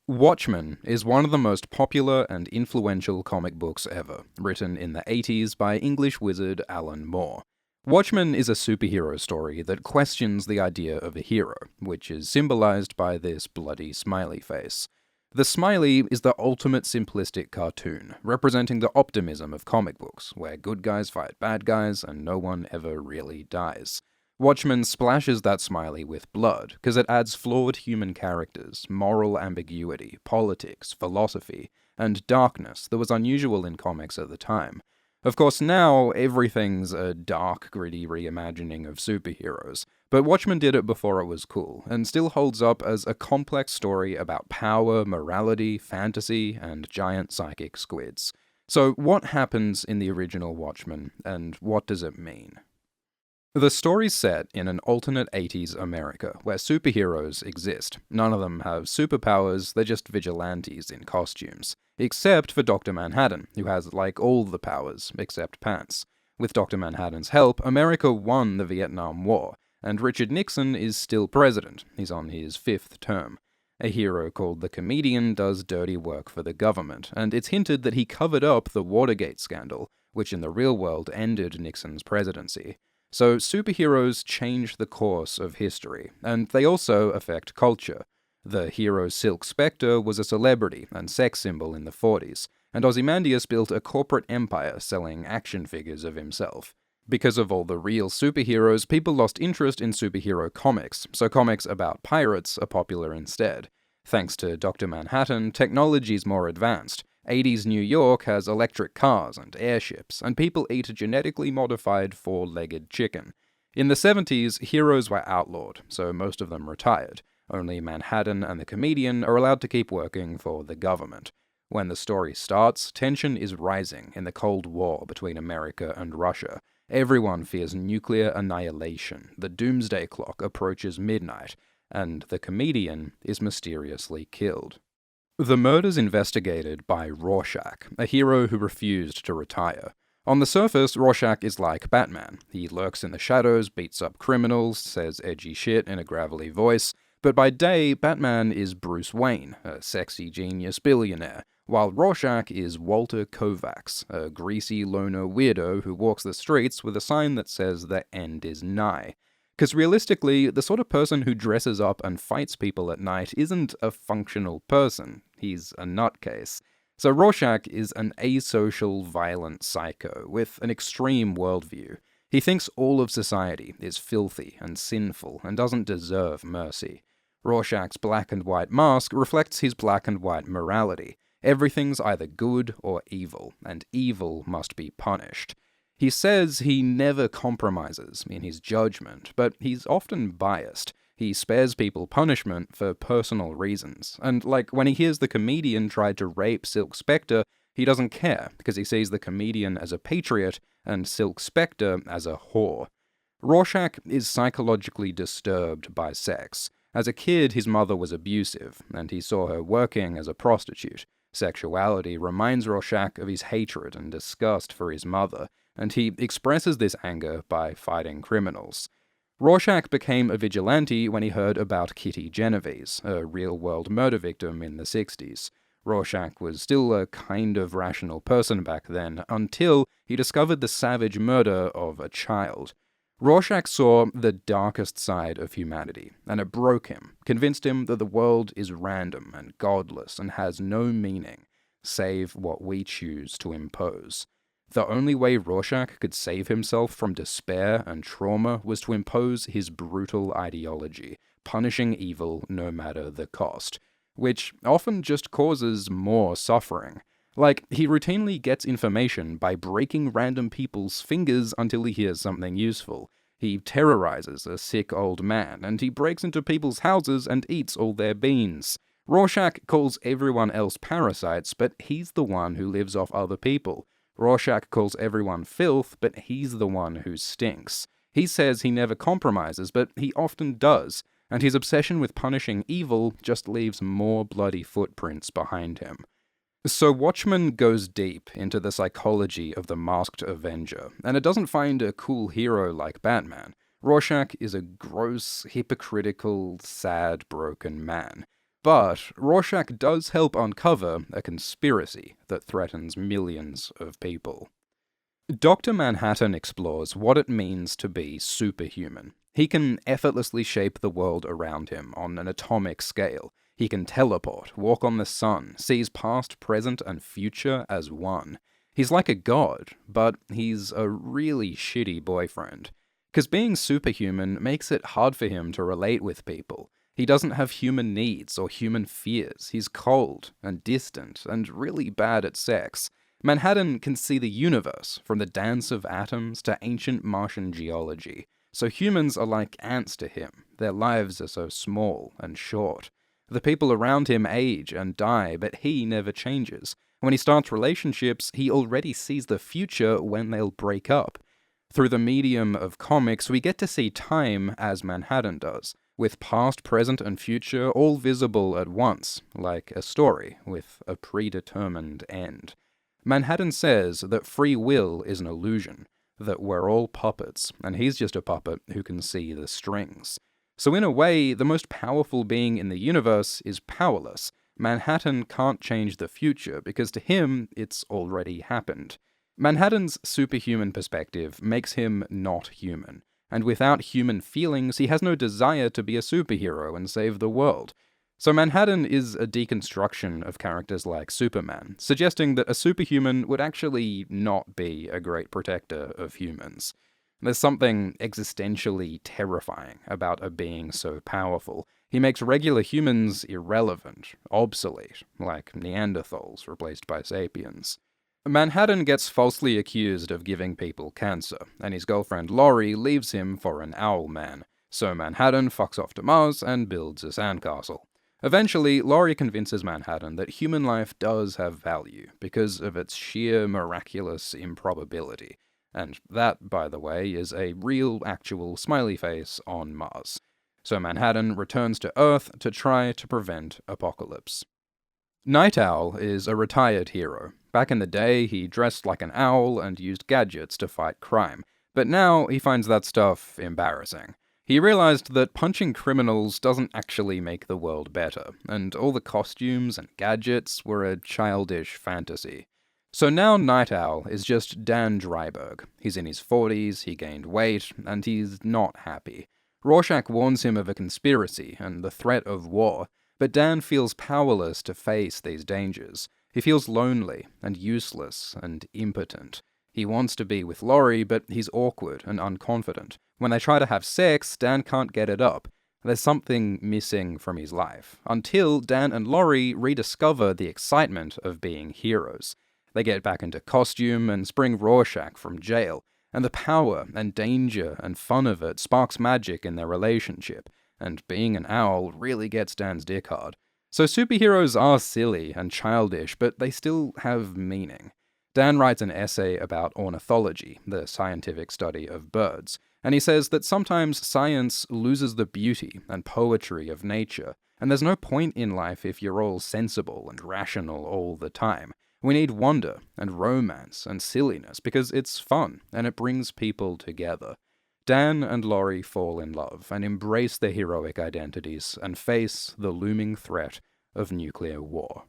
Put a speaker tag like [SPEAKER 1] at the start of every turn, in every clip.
[SPEAKER 1] Watchmen is one of the most popular and influential comic books ever, written in the 80s by English wizard Alan Moore. Watchmen is a superhero story that questions the idea of a hero, which is symbolized by this bloody smiley face. The smiley is the ultimate simplistic cartoon, representing the optimism of comic books, where good guys fight bad guys and no one ever really dies. Watchmen splashes that smiley with blood, because it adds flawed human characters, moral ambiguity, politics, philosophy, and darkness that was unusual in comics at the time. Of course, now everything's a dark, gritty reimagining of superheroes, but Watchmen did it before it was cool, and still holds up as a complex story about power, morality, fantasy, and giant psychic squids. So what happens in the original Watchmen, and what does it mean? The story's set in an alternate 80s America, where superheroes exist. None of them have superpowers, they're just vigilantes in costumes. Except for Dr. Manhattan, who has, like, all the powers, except pants. With Dr. Manhattan's help, America won the Vietnam War, and Richard Nixon is still president. He's on his 5th term. A hero called the Comedian does dirty work for the government, and it's hinted that he covered up the Watergate scandal, which in the real world ended Nixon's presidency. So superheroes change the course of history, and they also affect culture. The hero Silk Spectre was a celebrity and sex symbol in the 40s, and Ozymandias built a corporate empire selling action figures of himself. Because of all the real superheroes, people lost interest in superhero comics, so comics about pirates are popular instead. Thanks to Dr. Manhattan, technology's more advanced. 80s New York has electric cars and airships, and people eat genetically modified 4-legged chicken. In the 70s, heroes were outlawed, so most of them retired. Only Manhattan and the Comedian are allowed to keep working for the government. When the story starts, tension is rising in the Cold War between America and Russia. Everyone fears nuclear annihilation, the doomsday clock approaches midnight, and the Comedian is mysteriously killed. The murder's investigated by Rorschach, a hero who refused to retire. On the surface, Rorschach is like Batman. He lurks in the shadows, beats up criminals, says edgy shit in a gravelly voice, but by day, Batman is Bruce Wayne, a sexy genius billionaire, while Rorschach is Walter Kovacs, a greasy loner weirdo who walks the streets with a sign that says the end is nigh. Because realistically, the sort of person who dresses up and fights people at night isn't a functional person. He's a nutcase. So Rorschach is an asocial, violent psycho with an extreme worldview. He thinks all of society is filthy and sinful and doesn't deserve mercy. Rorschach's black and white mask reflects his black and white morality. Everything's either good or evil, and evil must be punished. He says he never compromises in his judgment, but he's often biased. He spares people punishment for personal reasons, and like when he hears the Comedian tried to rape Silk Spectre, he doesn't care, because he sees the Comedian as a patriot and Silk Spectre as a whore. Rorschach is psychologically disturbed by sex. As a kid, his mother was abusive, and he saw her working as a prostitute. Sexuality reminds Rorschach of his hatred and disgust for his mother, and he expresses this anger by fighting criminals. Rorschach became a vigilante when he heard about Kitty Genovese, a real-world murder victim in the 60s. Rorschach was still a kind of rational person back then, until he discovered the savage murder of a child. Rorschach saw the darkest side of humanity, and it broke him, convinced him that the world is random and godless and has no meaning, save what we choose to impose. The only way Rorschach could save himself from despair and trauma was to impose his brutal ideology, punishing evil no matter the cost, which often just causes more suffering. Like, he routinely gets information by breaking random people's fingers until he hears something useful. He terrorizes a sick old man, and he breaks into people's houses and eats all their beans. Rorschach calls everyone else parasites, but he's the one who lives off other people. Rorschach calls everyone filth, but he's the one who stinks. He says he never compromises, but he often does, and his obsession with punishing evil just leaves more bloody footprints behind him. So Watchmen goes deep into the psychology of the masked Avenger, and it doesn't find a cool hero like Batman. Rorschach is a gross, hypocritical, sad, broken man. But Rorschach does help uncover a conspiracy that threatens millions of people. Dr. Manhattan explores what it means to be superhuman. He can effortlessly shape the world around him on an atomic scale. He can teleport, walk on the sun, sees past, present, and future as one. He's like a god, but he's a really shitty boyfriend. 'Cause being superhuman makes it hard for him to relate with people. He doesn't have human needs or human fears. He's cold and distant and really bad at sex. Manhattan can see the universe, from the dance of atoms to ancient Martian geology. So humans are like ants to him. Their lives are so small and short. The people around him age and die, but he never changes. When he starts relationships, he already sees the future when they'll break up. Through the medium of comics, we get to see time as Manhattan does, with past, present, and future all visible at once, like a story with a predetermined end. Manhattan says that free will is an illusion, that we're all puppets, and he's just a puppet who can see the strings. So in a way, the most powerful being in the universe is powerless. Manhattan can't change the future, because to him, it's already happened. Manhattan's superhuman perspective makes him not human, and without human feelings, he has no desire to be a superhero and save the world. So Manhattan is a deconstruction of characters like Superman, suggesting that a superhuman would actually not be a great protector of humans. There's something existentially terrifying about a being so powerful. He makes regular humans irrelevant, obsolete, like Neanderthals replaced by sapiens. Manhattan gets falsely accused of giving people cancer, and his girlfriend Laurie leaves him for an owl man. So Manhattan fucks off to Mars and builds a sandcastle. Eventually, Laurie convinces Manhattan that human life does have value because of its sheer miraculous improbability. And that, by the way, is a real, actual smiley face on Mars. So Manhattan returns to Earth to try to prevent apocalypse. Nite Owl is a retired hero. Back in the day, he dressed like an owl and used gadgets to fight crime. But now, he finds that stuff embarrassing. He realized that punching criminals doesn't actually make the world better, and all the costumes and gadgets were a childish fantasy. So now Nite Owl is just Dan Dreiberg. He's in his 40s, he gained weight, and he's not happy. Rorschach warns him of a conspiracy and the threat of war, but Dan feels powerless to face these dangers. He feels lonely and useless and impotent. He wants to be with Laurie, but he's awkward and unconfident. When they try to have sex, Dan can't get it up. There's something missing from his life, until Dan and Laurie rediscover the excitement of being heroes. They get back into costume and spring Rorschach from jail, and the power and danger and fun of it sparks magic in their relationship, and being an owl really gets Dan's dick hard. So superheroes are silly and childish, but they still have meaning. Dan writes an essay about ornithology, the scientific study of birds, and he says that sometimes science loses the beauty and poetry of nature, and there's no point in life if you're all sensible and rational all the time. We need wonder and romance and silliness because it's fun and it brings people together. Dan and Laurie fall in love and embrace their heroic identities and face the looming threat of nuclear war.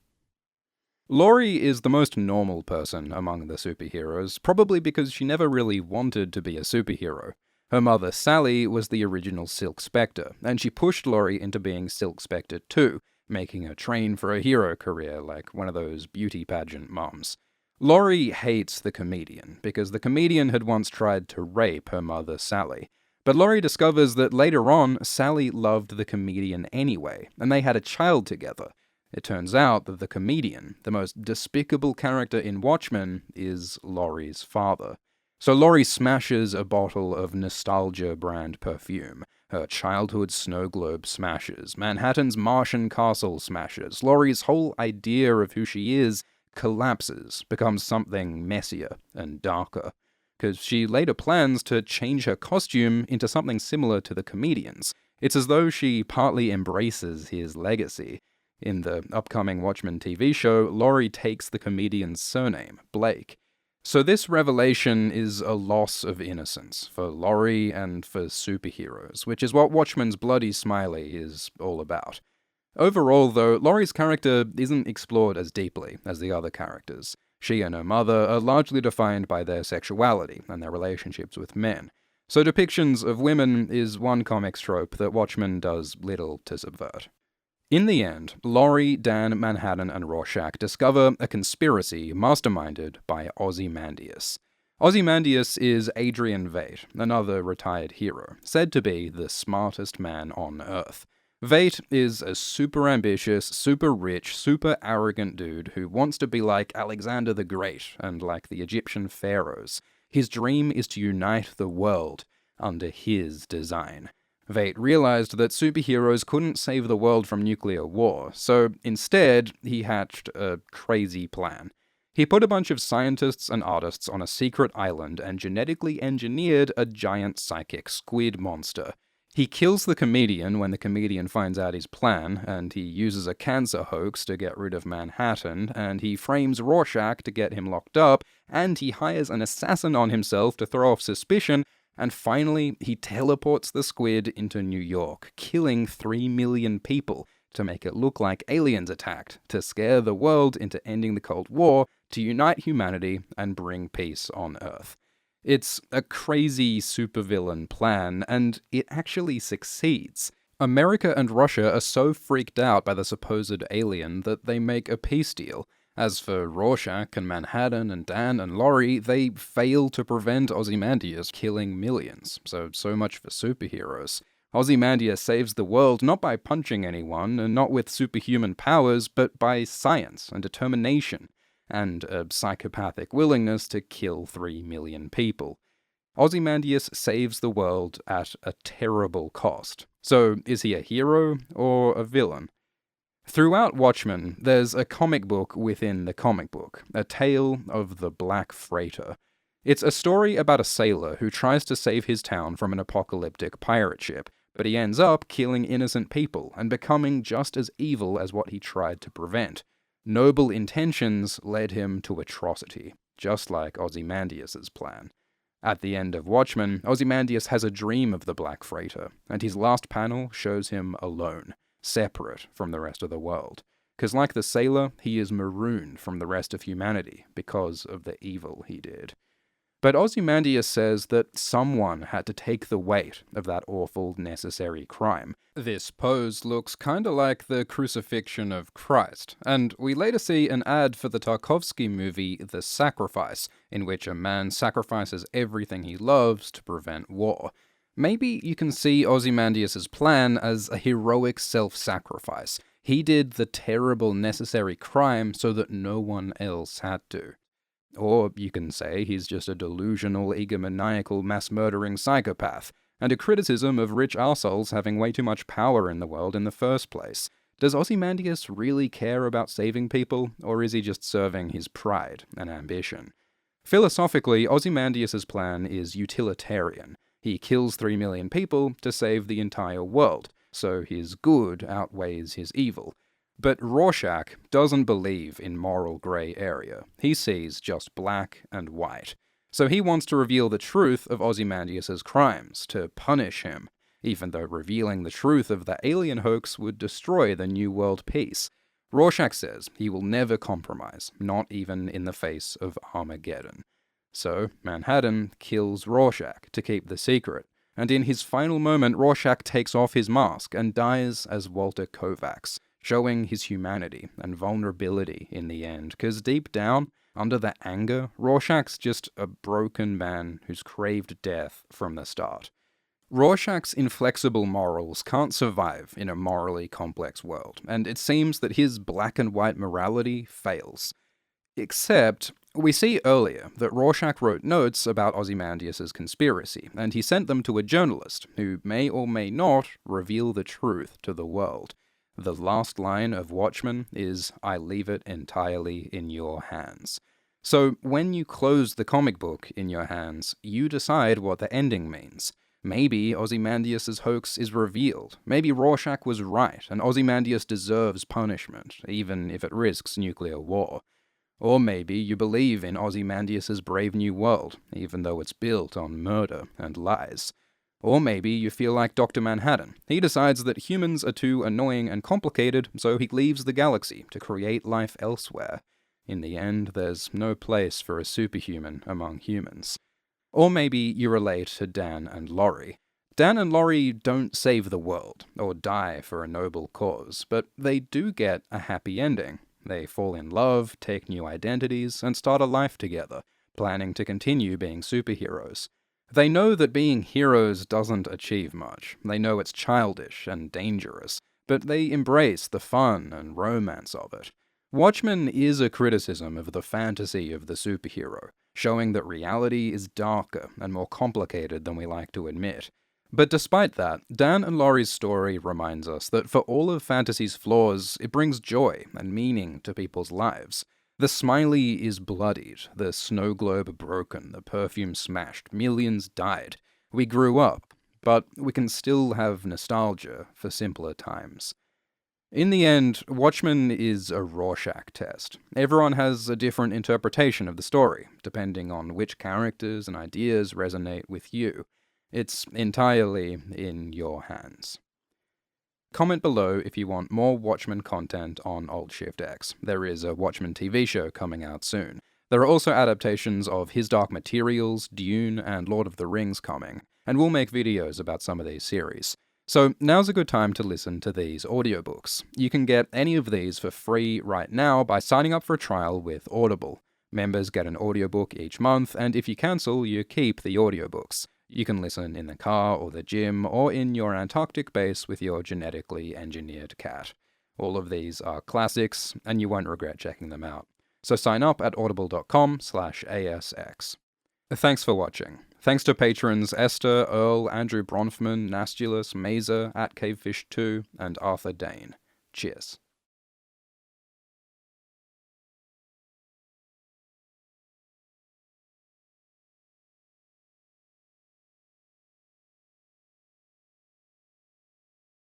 [SPEAKER 1] Laurie is the most normal person among the superheroes, probably because she never really wanted to be a superhero. Her mother, Sally, was the original Silk Spectre, and she pushed Laurie into being Silk Spectre too, making her train for a hero career like one of those beauty pageant moms. Laurie hates the comedian, because the comedian had once tried to rape her mother, Sally. But Laurie discovers that later on, Sally loved the comedian anyway, and they had a child together. It turns out that the comedian, the most despicable character in Watchmen, is Laurie's father. So Laurie smashes a bottle of nostalgia brand perfume. Her childhood snow globe smashes. Manhattan's Martian castle smashes. Laurie's whole idea of who she is collapses, becomes something messier and darker. Because she later plans to change her costume into something similar to the comedian's. It's as though she partly embraces his legacy. In the upcoming Watchmen TV show, Laurie takes the comedian's surname, Blake. So this revelation is a loss of innocence for Laurie and for superheroes, which is what Watchmen's Bloody Smiley is all about. Overall, though, Laurie's character isn't explored as deeply as the other characters. She and her mother are largely defined by their sexuality and their relationships with men. So depictions of women is one comics trope that Watchmen does little to subvert. In the end, Laurie, Dan, Manhattan, and Rorschach discover a conspiracy masterminded by Ozymandias. Ozymandias is Adrian Veidt, another retired hero, said to be the smartest man on Earth. Veidt is a super ambitious, super rich, super arrogant dude who wants to be like Alexander the Great and like the Egyptian pharaohs. His dream is to unite the world under his design. Veidt realized that superheroes couldn't save the world from nuclear war, so instead he hatched a crazy plan. He put a bunch of scientists and artists on a secret island and genetically engineered a giant psychic squid monster. He kills the comedian when the comedian finds out his plan, and he uses a cancer hoax to get rid of Manhattan, and he frames Rorschach to get him locked up, and he hires an assassin on himself to throw off suspicion, and finally he teleports the squid into New York, killing 3 million people to make it look like aliens attacked, to scare the world into ending the Cold War, to unite humanity and bring peace on Earth. It's a crazy supervillain plan, and it actually succeeds. America and Russia are so freaked out by the supposed alien that they make a peace deal. As for Rorschach and Manhattan and Dan and Laurie, they fail to prevent Ozymandias killing millions, so much for superheroes. Ozymandias saves the world not by punching anyone, and not with superhuman powers, but by science and determination, and a psychopathic willingness to kill 3 million people. Ozymandias saves the world at a terrible cost. So, is he a hero or a villain? Throughout Watchmen, there's a comic book within the comic book, a tale of the Black Freighter. It's a story about a sailor who tries to save his town from an apocalyptic pirate ship, but he ends up killing innocent people and becoming just as evil as what he tried to prevent. Noble intentions led him to atrocity, just like Ozymandias' plan. At the end of Watchmen, Ozymandias has a dream of the Black Freighter, and his last panel shows him alone, separate from the rest of the world. 'Cause like the sailor, he is marooned from the rest of humanity because of the evil he did. But Ozymandias says that someone had to take the weight of that awful necessary crime. This pose looks kinda like the crucifixion of Christ, and we later see an ad for the Tarkovsky movie The Sacrifice, in which a man sacrifices everything he loves to prevent war. Maybe you can see Ozymandias' plan as a heroic self-sacrifice. He did the terrible necessary crime so that no one else had to. Or you can say he's just a delusional, egomaniacal, mass-murdering psychopath, and a criticism of rich arseholes having way too much power in the world in the first place. Does Ozymandias really care about saving people, or is he just serving his pride and ambition? Philosophically, Ozymandias' plan is utilitarian. He kills 3 million people to save the entire world, so his good outweighs his evil. But Rorschach doesn't believe in moral grey area. He sees just black and white. So he wants to reveal the truth of Ozymandias' crimes, to punish him, even though revealing the truth of the alien hoax would destroy the New World peace. Rorschach says he will never compromise, not even in the face of Armageddon. So Manhattan kills Rorschach to keep the secret, and in his final moment Rorschach takes off his mask and dies as Walter Kovacs, showing his humanity and vulnerability in the end, 'cause deep down, under that anger, Rorschach's just a broken man who's craved death from the start. Rorschach's inflexible morals can't survive in a morally complex world, and it seems that his black and white morality fails. Except, we see earlier that Rorschach wrote notes about Ozymandias' conspiracy, and he sent them to a journalist who may or may not reveal the truth to the world. The last line of Watchmen is, "I leave it entirely in your hands." So when you close the comic book in your hands, you decide what the ending means. Maybe Ozymandias' hoax is revealed. Maybe Rorschach was right, and Ozymandias deserves punishment, even if it risks nuclear war. Or maybe you believe in Ozymandias' brave new world, even though it's built on murder and lies. Or maybe you feel like Dr. Manhattan. He decides that humans are too annoying and complicated, so he leaves the galaxy to create life elsewhere. In the end, there's no place for a superhuman among humans. Or maybe you relate to Dan and Laurie. Dan and Laurie don't save the world, or die for a noble cause, but they do get a happy ending. They fall in love, take new identities, and start a life together, planning to continue being superheroes. They know that being heroes doesn't achieve much. They know it's childish and dangerous, but they embrace the fun and romance of it. Watchmen is a criticism of the fantasy of the superhero, showing that reality is darker and more complicated than we like to admit. But despite that, Dan and Laurie's story reminds us that for all of fantasy's flaws, it brings joy and meaning to people's lives. The smiley is bloodied, the snow globe broken, the perfume smashed, millions died. We grew up, but we can still have nostalgia for simpler times. In the end, Watchmen is a Rorschach test. Everyone has a different interpretation of the story, depending on which characters and ideas resonate with you. It's entirely in your hands. Comment below if you want more Watchmen content on Alt-Shift-X. There is a Watchmen TV show coming out soon. There are also adaptations of His Dark Materials, Dune, and Lord of the Rings coming, and we'll make videos about some of these series. So now's a good time to listen to these audiobooks. You can get any of these for free right now by signing up for a trial with Audible. Members get an audiobook each month, and if you cancel, you keep the audiobooks. You can listen in the car or the gym or in your Antarctic base with your genetically engineered cat. All of these are classics, and you won't regret checking them out. So sign up at audible.com/ASX. Thanks for watching. Thanks to patrons Esther, Earl, Andrew Bronfman, Nastulus, Mazer, @Cavefish2, and Arthur Dane. Cheers.